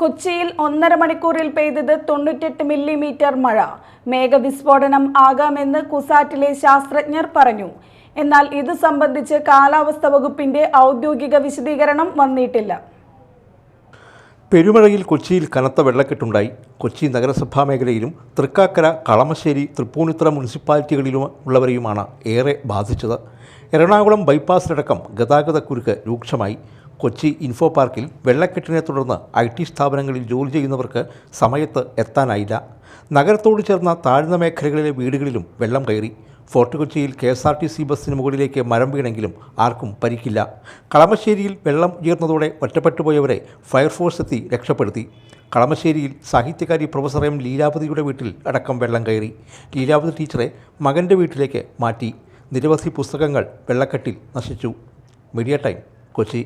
കൊച്ചിയിൽ 1.5 മണിക്കൂറിൽ പെയ്തത് 98 മില്ലിമീറ്റർ മഴ. മേഘവിസ്ഫോടനം ആകാമെന്ന് കുസാറ്റിലെ ശാസ്ത്രജ്ഞർ പറഞ്ഞു. എന്നാൽ ഇത് സംബന്ധിച്ച് കാലാവസ്ഥാ വകുപ്പിന്റെ ഔദ്യോഗിക വിശദീകരണം വന്നിട്ടില്ല. പെരുമഴയിൽ കൊച്ചിയിൽ കനത്ത വെള്ളക്കെട്ടുണ്ടായി. കൊച്ചി നഗരസഭാ മേഖലയിലും തൃക്കാക്കര, കളമശ്ശേരി, തൃപ്പൂണിത്തുറ മുനിസിപ്പാലിറ്റികളിലും ഉള്ളവരെയുമാണ് ഏറെ ബാധിച്ചത്. എറണാകുളം ബൈപ്പാസിലടക്കം ഗതാഗതക്കുരുക്ക് രൂക്ഷമായി. കൊച്ചി ഇൻഫോ പാർക്കിൽ വെള്ളക്കെട്ടിനെ തുടർന്ന് IT സ്ഥാപനങ്ങളിൽ ജോലി ചെയ്യുന്നവർക്ക് സമയത്ത് എത്താനായില്ല. നഗരത്തോട് ചേർന്ന താഴ്ന്ന മേഖലകളിലെ വീടുകളിലും വെള്ളം കയറി. ഫോർട്ട് കൊച്ചിയിൽ KSRTC ബസ്സിന് മുകളിലേക്ക് മരം വീണെങ്കിലും ആർക്കും പരിക്കില്ല. കളമശ്ശേരിയിൽ വെള്ളം ഉയർന്നതോടെ ഒറ്റപ്പെട്ടുപോയവരെ ഫയർഫോഴ്സ് എത്തി രക്ഷപ്പെടുത്തി. കളമശ്ശേരിയിൽ സാഹിത്യകാരി പ്രൊഫസർ M. ലീലാവതിയുടെ വീട്ടിൽ അടക്കം വെള്ളം കയറി. ലീലാവതി ടീച്ചറെ മകൻ്റെ വീട്ടിലേക്ക് മാറ്റി. നിരവധി പുസ്തകങ്ങൾ വെള്ളക്കെട്ടിൽ നശിച്ചു. Media time, Kochi.